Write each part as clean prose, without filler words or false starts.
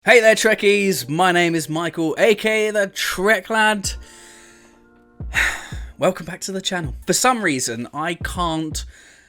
Hey there Trekkies, my name is Michael, aka the TrekLad. Welcome back to the channel. For some reason, I can't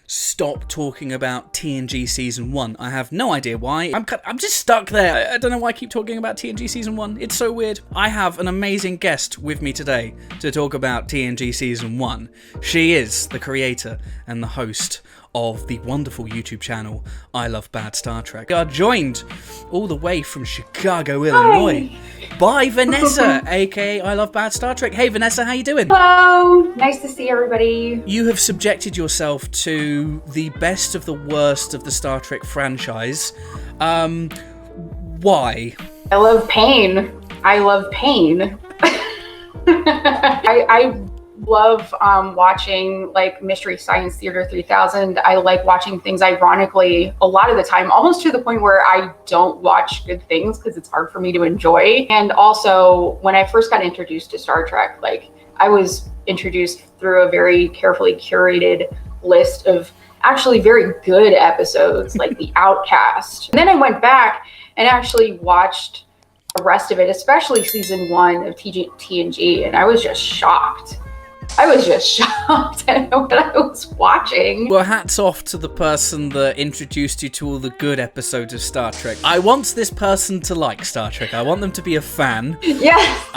stop talking about TNG Season 1. I have no idea why. I'm just stuck there. I don't know why I keep talking about TNG Season 1. It's so weird. I have an amazing guest with me today to talk about TNG Season 1. She is the creator and the host of the wonderful YouTube channel I Love Bad Star Trek. We are joined all the way from Chicago, Illinois by Vanessa, aka I Love Bad Star Trek. Hey Vanessa, how you doing? Hello, nice to see everybody. You have subjected yourself to the best of the worst of the Star Trek franchise. Why? I love pain. I love pain. I love watching like Mystery Science Theater 3000. I like watching things ironically a lot of the time, almost to the point where I don't watch good things because it's hard for me to enjoy. And also, when I first got introduced to Star Trek, like I was introduced through a very carefully curated list of actually very good episodes like The Outcast. And then I went back and actually watched the rest of it, especially season 1 of TNG, and I was just shocked. I was just shocked at what I was watching. Well, hats off to the person that introduced you to all the good episodes of Star Trek. I want this person to like Star Trek. I want them to be a fan. Yes.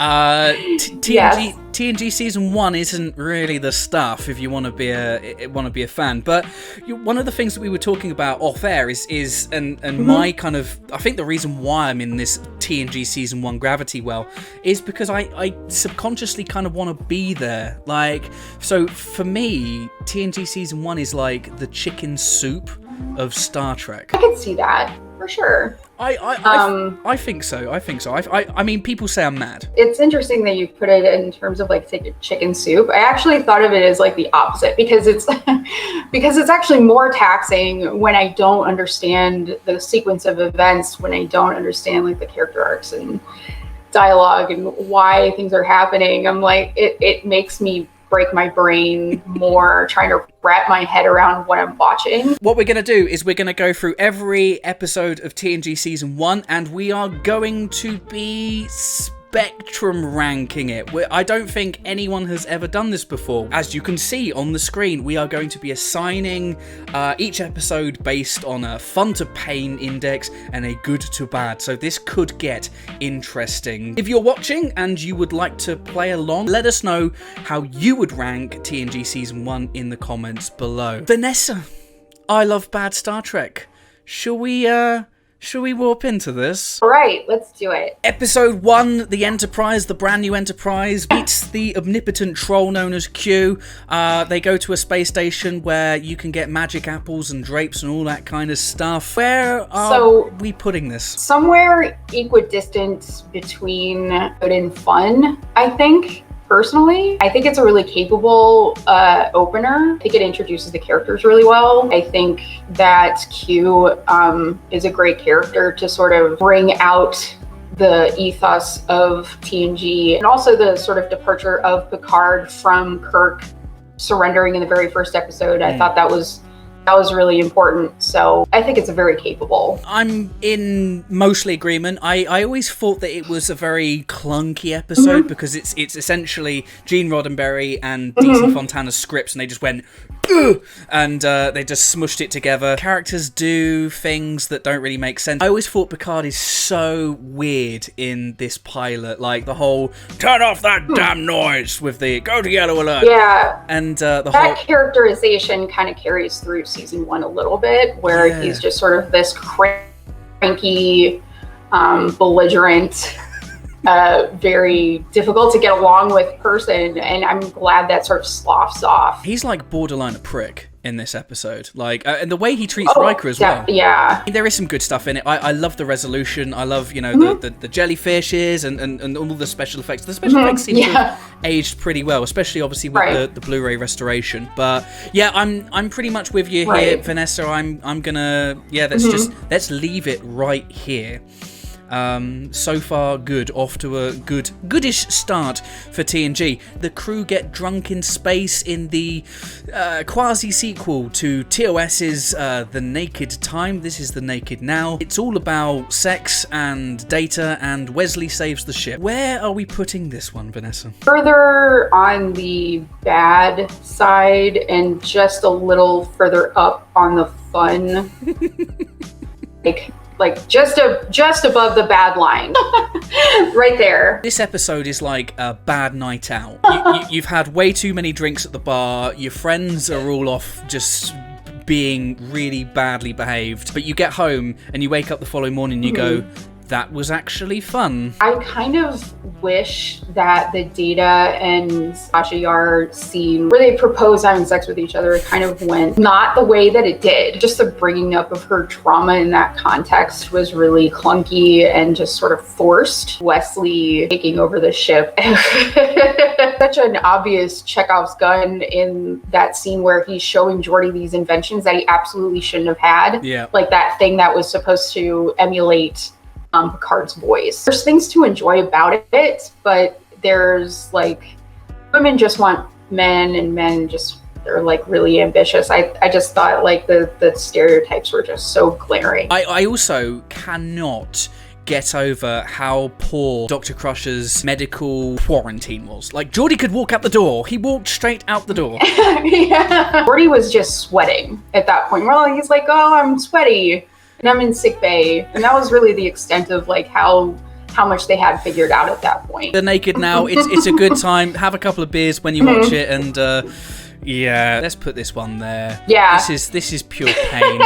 TNG Season 1 isn't really the stuff if you want to be a fan. But one of the things that we were talking about off air is my kind of, I think the reason why I'm in this TNG Season 1 gravity well is because I subconsciously kind of want to be there. Like, so for me, TNG Season 1 is like the chicken soup of Star Trek. I could see that, for sure. I think so. I mean, people say I'm mad. It's interesting that you put it in terms of like chicken soup. I actually thought of it as like the opposite because it's actually more taxing when I don't understand the sequence of events, when I don't understand like the character arcs and dialogue and why things are happening. I'm like, it makes me break my brain more trying to wrap my head around what I'm watching. What we're going to do is we're going to go through every episode of TNG Season 1 and we are going to be spectrum ranking it. I don't think anyone has ever done this before. As you can see on the screen, we are going to be assigning each episode based on a fun to pain index and a good to bad. So this could get interesting. If you're watching and you would like to play along, let us know how you would rank TNG Season 1 in the comments below. Vanessa, I Love Bad Star Trek. Shall we warp into this? All right, let's do it. Episode 1, the Enterprise, the brand new Enterprise, meets the omnipotent troll known as Q. They go to a space station where you can get magic apples and drapes and all that kind of stuff. Where are we putting this? Somewhere equidistant between good and fun, I think. Personally, I think it's a really capable opener. I think it introduces the characters really well. I think that Q is a great character to sort of bring out the ethos of TNG and also the sort of departure of Picard from Kirk surrendering in the very first episode. I thought that was really important. So I think it's a very capable. I'm in mostly agreement. I always thought that it was a very clunky episode because it's essentially Gene Roddenberry and DC Fontana's scripts and they just went ugh! And they just smushed it together. Characters do things that don't really make sense. I always thought Picard is so weird in this pilot, like the whole turn off that damn noise with the go to yellow alert. Yeah. And that characterization kind of carries through season 1 a little bit, where he's just sort of this cranky, belligerent, very difficult to get along with person, and I'm glad that sort of sloughs off. He's like borderline a prick in this episode, like and the way he treats Riker as well. Yeah, there is some good stuff in it. I love the resolution. I love the jellyfishes and all the special effects. The special effects seem to have aged pretty well, especially obviously with the Blu-ray restoration. But yeah, I'm pretty much with you here, Vanessa. I'm gonna let's leave it right here. So far, good. Off to a goodish start for TNG. The crew get drunk in space in the quasi-sequel to TOS's The Naked Time. This is The Naked Now. It's all about sex and data, and Wesley saves the ship. Where are we putting this one, Vanessa? Further on the bad side and just a little further up on the fun. like just above the bad line. Right there. This episode is like a bad night out. You've had way too many drinks at the bar, your friends are all off just being really badly behaved, but you get home and you wake up the following morning and you go, that was actually fun. I kind of wish that the Data and Sasha Yar scene where they propose having sex with each other kind of went not the way that it did. Just the bringing up of her trauma in that context was really clunky and just sort of forced. Wesley taking over the ship. Such an obvious Chekhov's gun in that scene where he's showing Geordi these inventions that he absolutely shouldn't have had. Yeah. Like that thing that was supposed to emulate Picard's voice. There's things to enjoy about it, but there's like, women just want men and men just, they're like really ambitious. I just thought like the stereotypes were just so glaring. I also cannot get over how poor Dr. Crusher's medical quarantine was. Like, Geordi could walk out the door. He walked straight out the door. Yeah. Geordi was just sweating at that point. Well, he's like, oh, I'm sweaty. And I'm in sick bay. And that was really the extent of like how much they had figured out at that point. The Naked Now, it's a good time. Have a couple of beers when you watch it, and yeah, let's put this one there. Yeah. This is pure pain.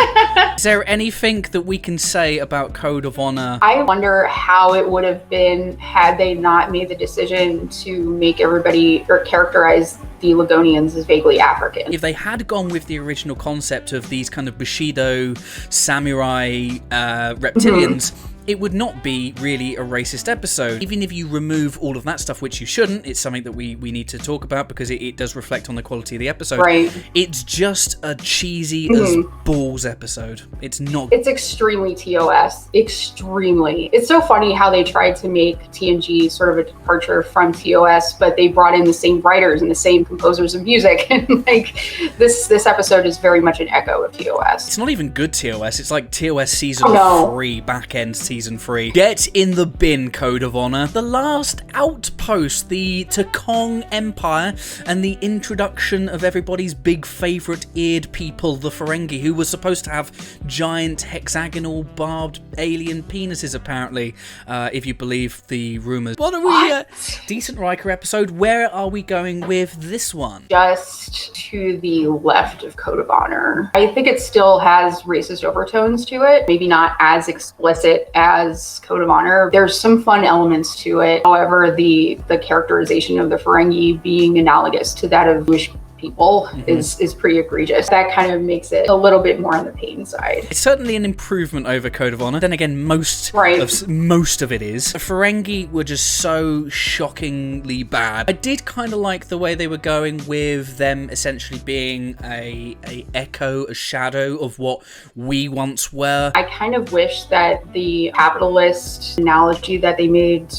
Is there anything that we can say about Code of Honor? I wonder how it would have been had they not made the decision to make everybody or characterize the Ligonians as vaguely African. If they had gone with the original concept of these kind of Bushido samurai reptilians, it would not be really a racist episode. Even if you remove all of that stuff, which you shouldn't, it's something that we need to talk about because it does reflect on the quality of the episode. Right. It's just a cheesy as balls episode. It's not. It's extremely TOS. Extremely. It's so funny how they tried to make TNG sort of a departure from TOS, but they brought in the same writers and the same composers of music. And like this episode is very much an echo of TOS. It's not even good TOS. It's like TOS season 3, back end season 3. Get in the bin, Code of Honor. The Last Outpost, the Takong Empire, and the introduction of everybody's big favourite eared people, the Ferengi, who was supposed to have giant hexagonal barbed alien penises, apparently, if you believe the rumours. What are we? Decent Riker episode. Where are we going with this one? Just to the left of Code of Honor. I think it still has racist overtones to it. Maybe not as explicit as Code of Honor. There's some fun elements to it. However, the characterization of the Ferengi being analogous to that of Jewish people is pretty egregious. That kind of makes it a little bit more on the pain side. It's certainly an improvement over Code of Honor. Then again, most of it is. The Ferengi were just so shockingly bad. I did kind of like the way they were going with them essentially being a echo, a shadow of what we once were. I kind of wish that the capitalist analogy that they made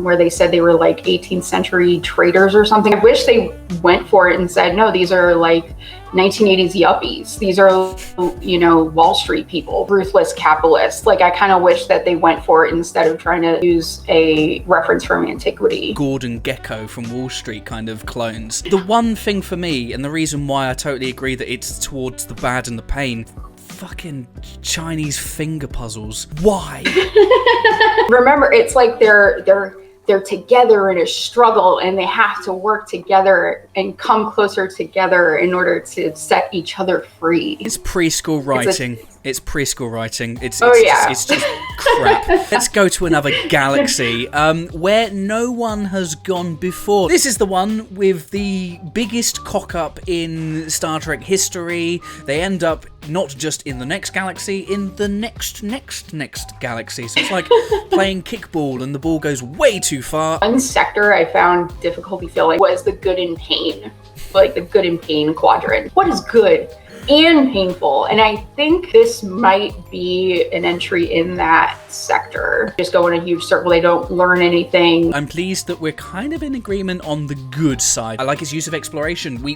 where they said they were like 18th century traders or something. I wish they went for it and said, no, these are like 1980s yuppies. These are, you know, Wall Street people, ruthless capitalists. Like, I kind of wish that they went for it instead of trying to use a reference from antiquity. Gordon Gekko from Wall Street kind of clones. The one thing for me, and the reason why I totally agree that it's towards the bad and the pain, fucking Chinese finger puzzles. Why? Remember, it's like they're together in a struggle and they have to work together and come closer together in order to set each other free. It's preschool writing. It's preschool writing. It's just crap. Let's go to another galaxy where no one has gone before. This is the one with the biggest cock-up in Star Trek history. They end up not just in the next galaxy, in the next galaxy. So it's like playing kickball and the ball goes way too far. One sector I found difficulty filling was the good and pain, like the good and pain quadrant. What is good and painful? And I think this might be an entry in that sector. Just go in a huge circle. They don't learn anything. I'm pleased that we're kind of in agreement on the good side. I like its use of exploration. We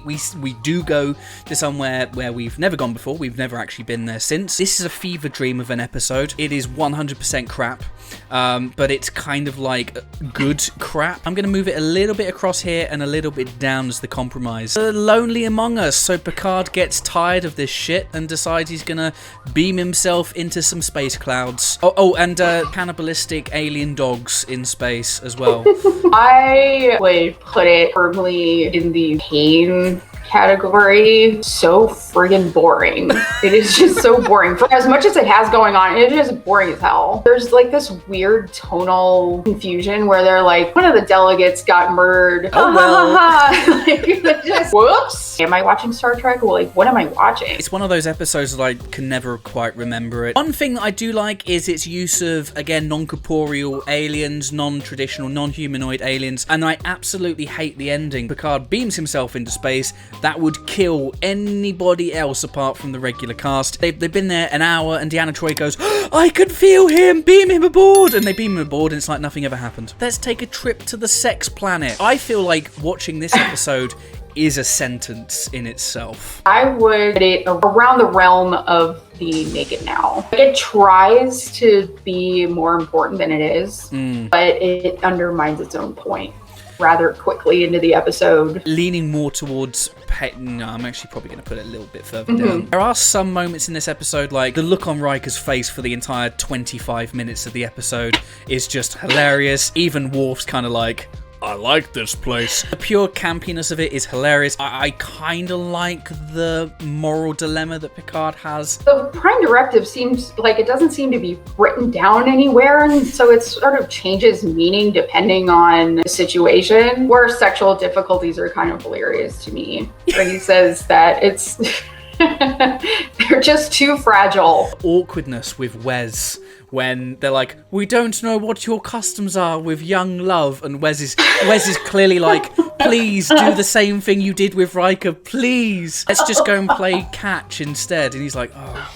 do go to somewhere where we've never gone before. We've never actually been there since. This is a fever dream of an episode. It is 100% crap, but it's kind of like good crap. I'm going to move it a little bit across here and a little bit down as the compromise. Lonely Among Us. So Picard gets tired of this shit and decides he's going to beam himself into some space clouds. And cannibalistic alien dogs in space as well. I would put it firmly in the pain category. So friggin' boring. It is just so boring. For as much as it has going on, it is just boring as hell. There's like this weird tonal confusion where they're like, one of the delegates got murdered. Oh well. Like, just, whoops. Am I watching Star Trek? Well, like, what am I watching? It's one of those episodes that I can never quite remember it. One thing that I do like is its use of, again, non-corporeal aliens, non-traditional, non-humanoid aliens, and I absolutely hate the ending. Picard beams himself into space. That would kill anybody else apart from the regular cast. They've been there an hour and Deanna Troi goes, I can feel him, beam him aboard, and they beam him aboard and it's like nothing ever happened. Let's take a trip to the sex planet. I feel like watching this episode is a sentence in itself. I would put it around the realm of the Naked Now. It tries to be more important than it is, but it undermines its own point rather quickly into the episode. Leaning more towards no, I'm actually probably going to put it a little bit further down. There are some moments in this episode, like the look on Riker's face for the entire 25 minutes of the episode is just hilarious. Even Worf's kind of like, I like this place. The pure campiness of it is hilarious. I kind of like the moral dilemma that Picard has. The Prime Directive seems like it doesn't seem to be written down anywhere, and so it sort of changes meaning depending on the situation. Where sexual difficulties are kind of hilarious to me. Where he says that it's they're just too fragile. Awkwardness with Wes. When they're like, we don't know what your customs are with young love, and Wes is clearly like, please do the same thing you did with Riker, please. Let's just go and play catch instead. And he's like, oh,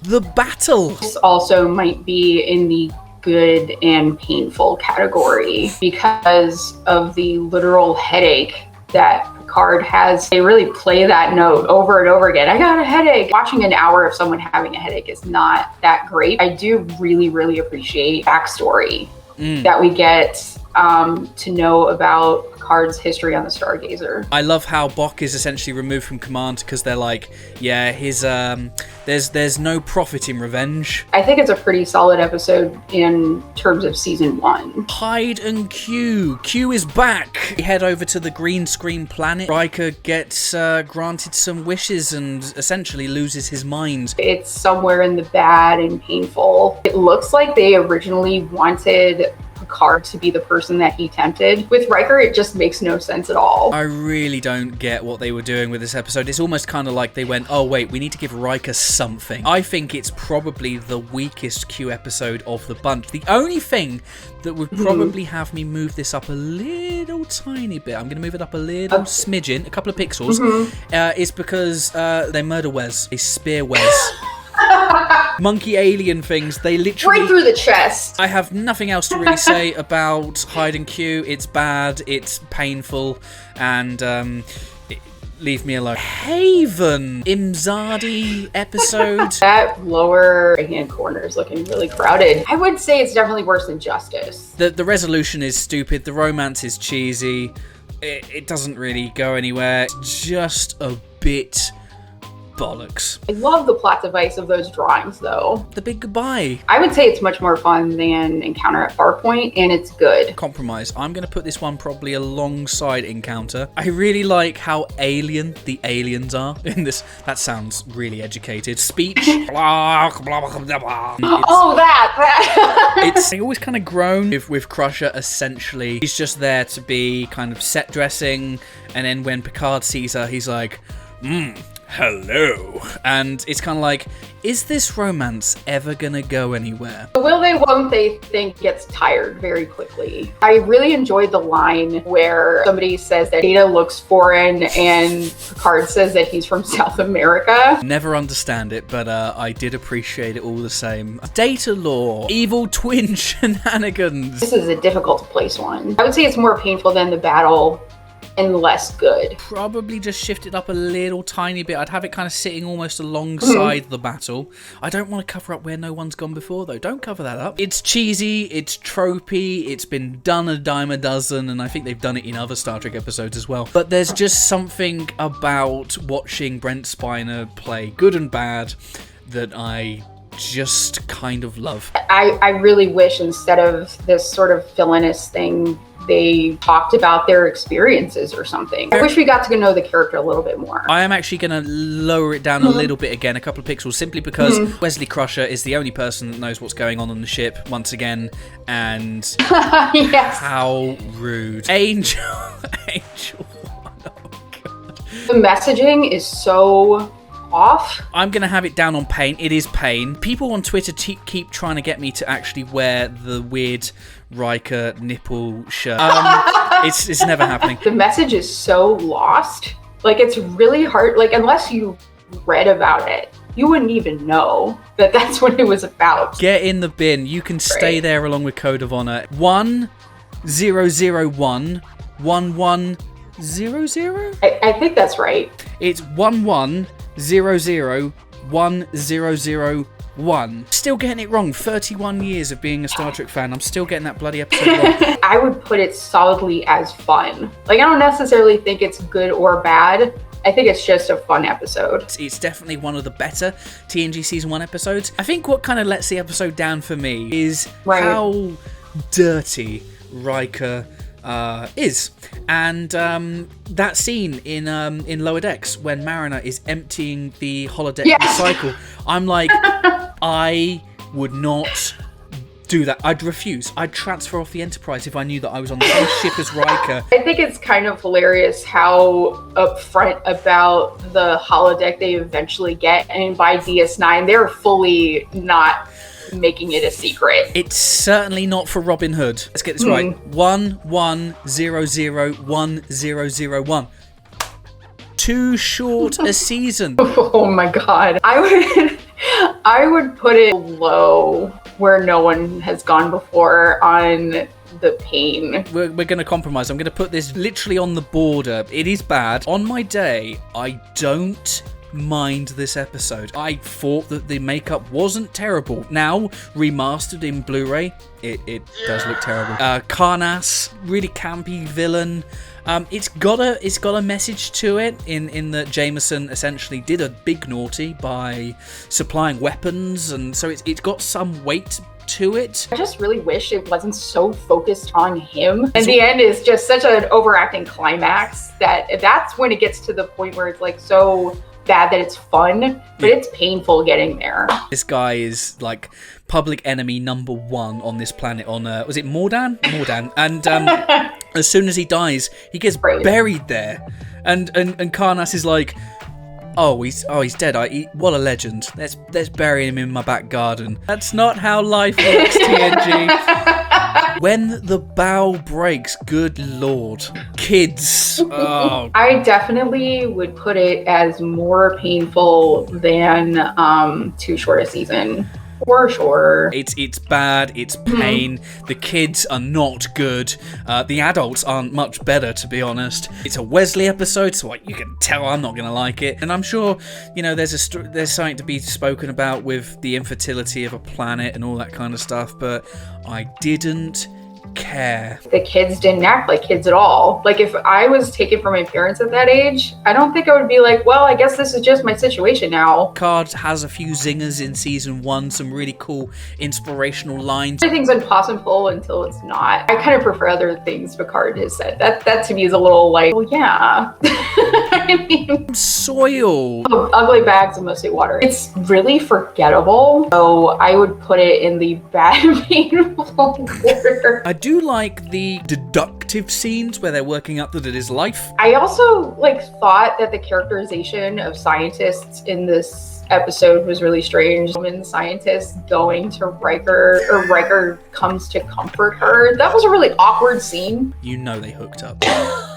the battle. This also might be in the good and painful category because of the literal headache that Picard has. They really play that note over and over again. I got a headache. Watching an hour of someone having a headache is not that great. I do really, really appreciate backstory that we get to know about Picard's history on the Stargazer. I love how Bough is essentially removed from command because they're like, yeah, his there's no profit in revenge. I think it's a pretty solid episode in terms of season 1. Hyde and Q. Q is back. We head over to the green screen planet. Riker gets granted some wishes and essentially loses his mind. It's somewhere in the bad and painful. It looks like they originally wanted Picard to be the person that he tempted. With Riker, it just makes no sense at all. I really don't get what they were doing with this episode. It's almost kind of like they went, oh wait, we need to give Riker something. I think it's probably the weakest Q episode of the bunch. The only thing that would probably have me move this up a little tiny bit, I'm going to move it up a little smidgen, a couple of pixels, is because they murder Wes. They spear Wes. Monkey alien things, they literally... Right through the chest. I have nothing else to really say about Hyde and Q. It's bad, it's painful, and leave me alone. Haven! Imzadi episode. That lower right-hand corner is looking really crowded. I would say it's definitely worse than Justice. The resolution is stupid, the romance is cheesy, it doesn't really go anywhere. It's just a bit... bollocks. I love the plot device of those drawings, though. The big goodbye. I would say it's much more fun than Encounter at Farpoint, and it's good. Compromise. I'm going to put this one probably alongside Encounter. I really like how alien the aliens are in this. That sounds really educated. Speech. They always kind of groan with Crusher, essentially. He's just there to be kind of set dressing, and then when Picard sees her, he's like, hello. And it's kind of like, is this romance ever gonna go anywhere? Will they, won't they think gets tired very quickly. I really enjoyed the line where somebody says that Data looks foreign and Picard says that he's from South America. Never understand it, but I did appreciate it all the same. Datalore, evil twin shenanigans. This is a difficult to place one. I would say it's more painful than the battle and less good. Probably just shift it up a little tiny bit. I'd have it kind of sitting almost alongside the battle. I don't want to cover up where no one's gone before, though. Don't cover that up. It's cheesy, it's tropey, it's been done a dime a dozen, and I think they've done it in other Star Trek episodes as well. But there's just something about watching Brent Spiner play good and bad that I just kind of love. I really wish instead of this sort of villainous thing, they talked about their experiences or something. I wish we got to know the character a little bit more. I am actually going to lower it down a little bit again, a couple of pixels, simply because Wesley Crusher is the only person that knows what's going on the ship once again, and yes. How rude. Angel. Oh, God. The messaging is so off. I'm going to have it down on pain. It is pain. People on Twitter keep trying to get me to actually wear the weird Riker nipple shirt. It's never happening. The message is so lost. Like, it's really hard. Like, unless you read about it, you wouldn't even know that that's what it was about. Get in the bin. You can stay there along with Code of Honor. 1001 1100. I think that's right. It's 11001001. Still getting it wrong. 31 years of being a Star Trek fan. I'm still getting that bloody episode wrong. I would put it solidly as fun. Like, I don't necessarily think it's good or bad. I think it's just a fun episode. It's definitely one of the better TNG Season 1 episodes. I think what kind of lets the episode down for me is how dirty Riker is. And that scene in Lower Decks when Mariner is emptying the holodeck recycle, I'm like, I would not do that. I'd refuse. I'd transfer off the Enterprise if I knew that I was on the same ship as Riker. I think it's kind of hilarious how upfront about the holodeck they eventually get, and by DS9 they're fully not making it a secret. It's certainly not for Robin Hood. Let's get this right. 11001001. Too short a season. Oh my god. I would put it low where no one has gone before on the pain. We're going to compromise. I'm going to put this literally on the border. It is bad. On my day, I don't mind this episode. I thought that the makeup wasn't terrible. Now, remastered in Blu-ray, it does look terrible. Karnas, really campy villain. It's got a message to it in that Jameson essentially did a big naughty by supplying weapons, and so it's got some weight to it. I just really wish it wasn't so focused on him. And the end is just such an overacting climax that's when it gets to the point where it's like so bad that it's fun, but it's painful getting there. This guy is like public enemy number one on this planet on was it Mordan? And as soon as he dies, he gets buried there. And Karnas is like, oh he's dead. What a legend. Let's bury him in my back garden. That's not how life works, TNG. When the bow breaks, good lord. Kids. Oh. I definitely would put it as more painful than Too Short a Season. For sure. It's bad, it's pain. The kids are not good. The adults aren't much better, to be honest. It's a Wesley episode, so you can tell I'm not going to like it. And I'm sure, there's something to be spoken about with the infertility of a planet and all that kind of stuff, but I didn't care. The kids didn't act like kids at all. Like, if I was taken from my parents at that age, I don't think I would be like, well, I guess this is just my situation now. Picard has a few zingers in season 1, some really cool inspirational lines. Everything's impossible until it's not. I kind of prefer other things Picard has said. That to me is a little like, well, yeah. I mean, soil. Ugly bags of mostly water. It's really forgettable. So I would put it in the bad painful order. I do like the deductive scenes where they're working up that it is life. I also thought that the characterization of scientists in this episode was really strange. Woman scientist going to Riker, or Riker comes to comfort her. That was a really awkward scene. You know they hooked up.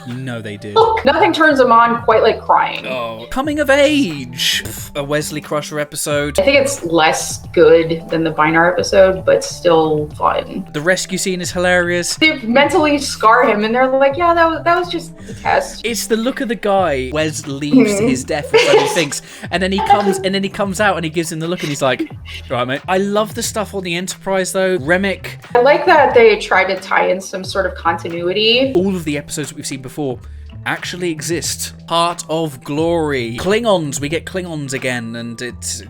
You know they did. Nothing turns them on quite like crying. Oh, coming of age. A Wesley Crusher episode. I think it's less good than the Binar episode, but still fun. The rescue scene is hilarious. They mentally scar him, and they're like, "Yeah, that was just a test." It's the look of the guy. Wes leaves his death, or so he thinks, and then he comes out and he gives him the look, and he's like, "Right, mate." I love the stuff on the Enterprise though. Remick. I like that they tried to tie in some sort of continuity. All of the episodes that we've seen before actually exist. Heart of Glory. Klingons. We get Klingons again, and it's.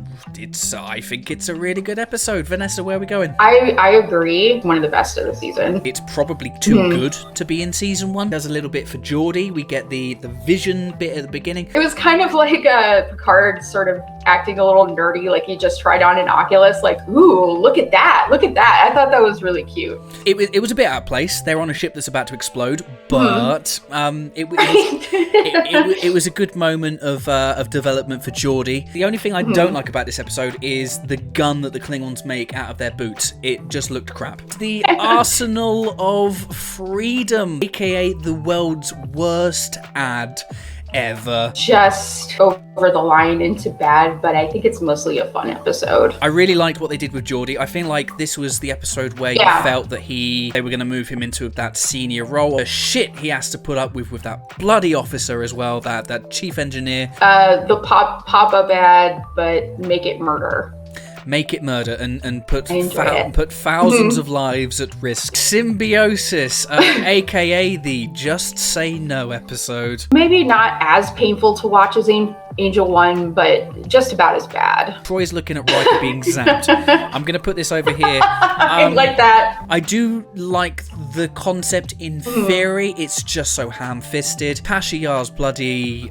I think it's a really good episode. Vanessa, where are we going? I agree. One of the best of the season. It's probably too good to be in season 1. Does a little bit for Geordi. We get the vision bit at the beginning. It was kind of like Picard sort of acting a little nerdy, like he just tried on an Oculus, like, ooh, look at that. I thought that was really cute. It was a bit out of place. They're on a ship that's about to explode, but it was a good moment of development for Geordi. The only thing I don't like about this episode is the gun that the Klingons make out of their boots. It just looked crap. The Arsenal of Freedom, aka the world's worst ad ever. Just over the line into bad, but I think it's mostly a fun episode. I really liked what they did with Geordi. I feel like this was the episode where you felt that they were going to move him into that senior role. The shit he has to put up with that bloody officer as well, that chief engineer. The pop-up ad, but make it murder. Make it murder and put thousands of lives at risk. Symbiosis, aka the Just Say No episode. Maybe not as painful to watch as Angel 1, but just about as bad. Troy's looking at Riker being zapped. I'm going to put this over here. I like that. I do like the concept in theory. It's just so ham-fisted. Tasha Yar's bloody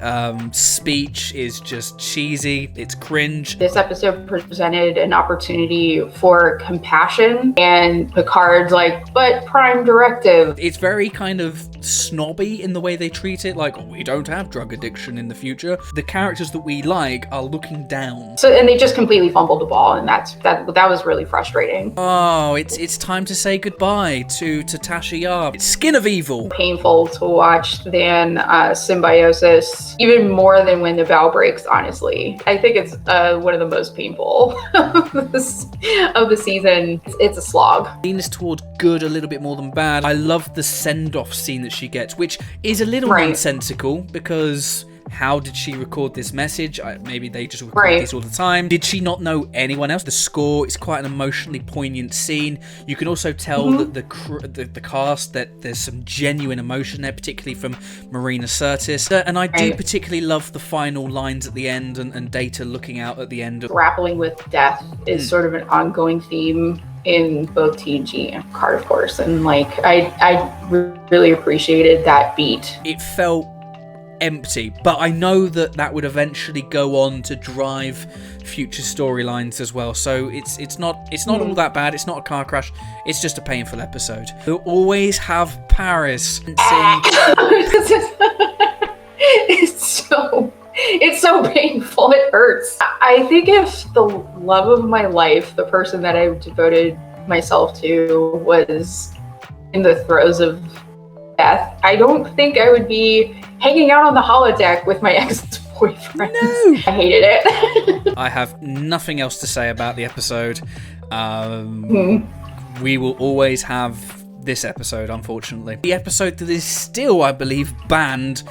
speech is just cheesy. It's cringe. This episode presented an opportunity for compassion, and Picard's like, but Prime Directive. It's very kind of snobby in the way they treat it, like, oh, we don't have drug addiction in the future. The characters that we like are looking down. So, and they just completely fumbled the ball, and that was really frustrating. Oh, it's time to say goodbye to Tasha Yar. It's Skin of Evil. Painful to watch than Symbiosis, even more than when the bow breaks, honestly. I think it's one of the most painful of the season. It's a slog. Leans toward good a little bit more than bad. I love the send-off scene that she gets, which is a little nonsensical because how did she record this message? Maybe they just record this all the time. Did she not know anyone else? The score is quite an emotionally poignant scene. You can also tell that the cast, that there's some genuine emotion there, particularly from Marina Sirtis. And I do particularly love the final lines at the end and Data looking out at the end. Grappling with death is sort of an ongoing theme in both TNG and Picard, of course. And I really appreciated that beat. It felt empty, but I know that would eventually go on to drive future storylines as well, so it's not all that bad. It's not a car crash, it's just a painful episode. We'll always have Paris it's so painful, it hurts. I think if the love of my life, the person that I devoted myself to, was in the throes of death, I don't think I would be hanging out on the holodeck with my ex-boyfriend. No. I hated it. I have nothing else to say about the episode. We will always have this episode, unfortunately. The episode that is still, I believe, banned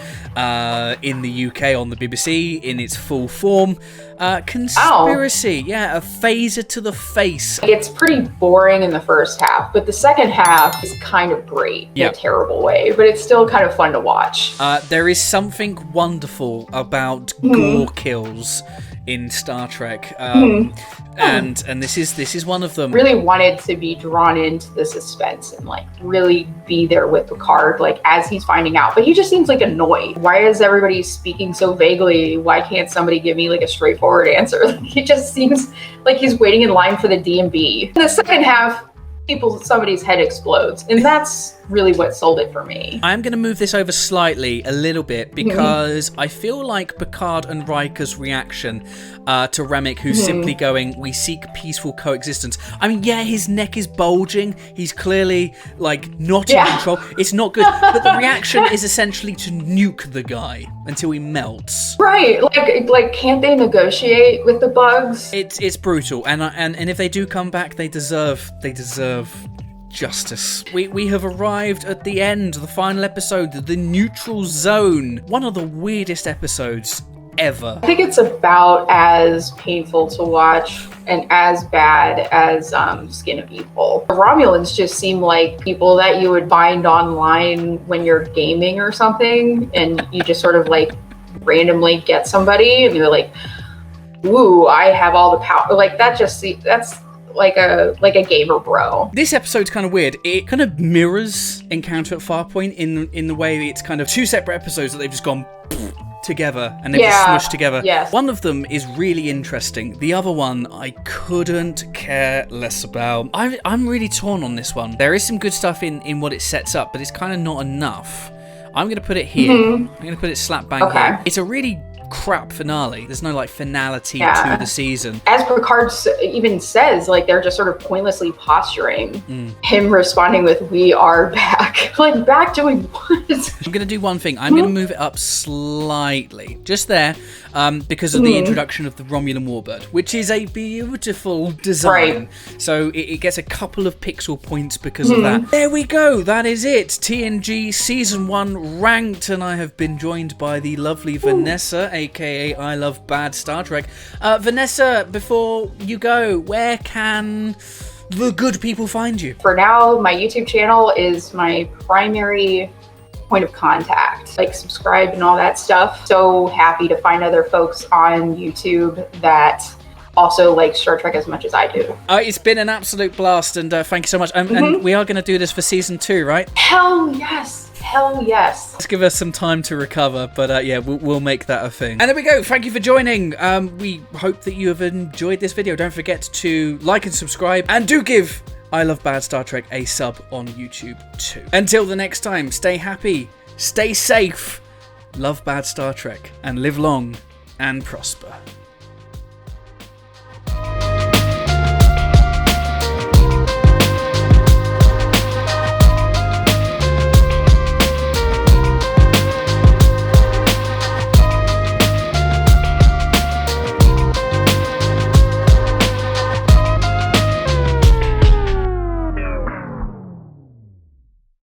in the UK on the BBC in its full form. Conspiracy. Ow. Yeah, a phaser to the face. It's pretty boring in the first half, but the second half is kind of great in a terrible way, but it's still kind of fun to watch. There is something wonderful about gore kills in Star Trek, and this is one of them. Really wanted to be drawn into the suspense and really be there with Picard as he's finding out, but he just seems annoyed. Why is everybody speaking so vaguely? Why can't somebody give me a straightforward answer? He just seems like he's waiting in line for the D&B. In the second half, somebody's head explodes, and that's really what sold it for me. I'm going to move this over slightly a little bit because I feel like Picard and Riker's reaction to Remick, who's simply going, "We seek peaceful coexistence." I mean, yeah, his neck is bulging. He's clearly like not in control. It's not good, but the reaction is essentially to nuke the guy until he melts. Right? Like, can't they negotiate with the bugs? It's brutal, and if they do come back, they deserve justice. We have arrived at the end, the final episode, the neutral zone. One of the weirdest episodes ever. I think it's about as painful to watch and as bad as Skin of Evil. The Romulans just seem like people that you would find online when you're gaming or something, and you just sort of like randomly get somebody and you're like, ooh, I have all the power. Like that's like a gamer bro. This episode's kind of weird. It kind of mirrors Encounter at Farpoint in the way it's kind of two separate episodes that they've just gone together and they've just smushed together. Yes. One of them is really interesting. The other one I couldn't care less about. I'm really torn on this one. There is some good stuff in what it sets up, but it's kind of not enough. I'm going to put it here. I'm going to put it slap bang here. It's a really crap finale. There's no like finality to the season. As Picard even says, like they're just sort of pointlessly posturing. Him responding with, "We are back." Like, back doing what? I'm going to do one thing. I'm going to move it up slightly. Just there. Because of the introduction of the Romulan Warbird, which is a beautiful design. Right. So it gets a couple of pixel points because of that. There we go. That is it. TNG Season 1 ranked, and I have been joined by the lovely Vanessa, aka I Love Bad Star Trek. Vanessa, before you go, where can the good people find you? For now, my YouTube channel is my primary point of contact. Like, subscribe and all that stuff. So happy to find other folks on YouTube that also like Star Trek as much as I do. It's been an absolute blast, and thank you so much. And we are going to do this for Season 2, right? Hell yes. Hell yes. Let's give us some time to recover, but yeah, we'll make that a thing. And there we go. Thank you for joining. We hope that you have enjoyed this video. Don't forget to like and subscribe, and do give I Love Bad Star Trek a sub on YouTube too. Until the next time, stay happy, stay safe, love Bad Star Trek, and live long and prosper.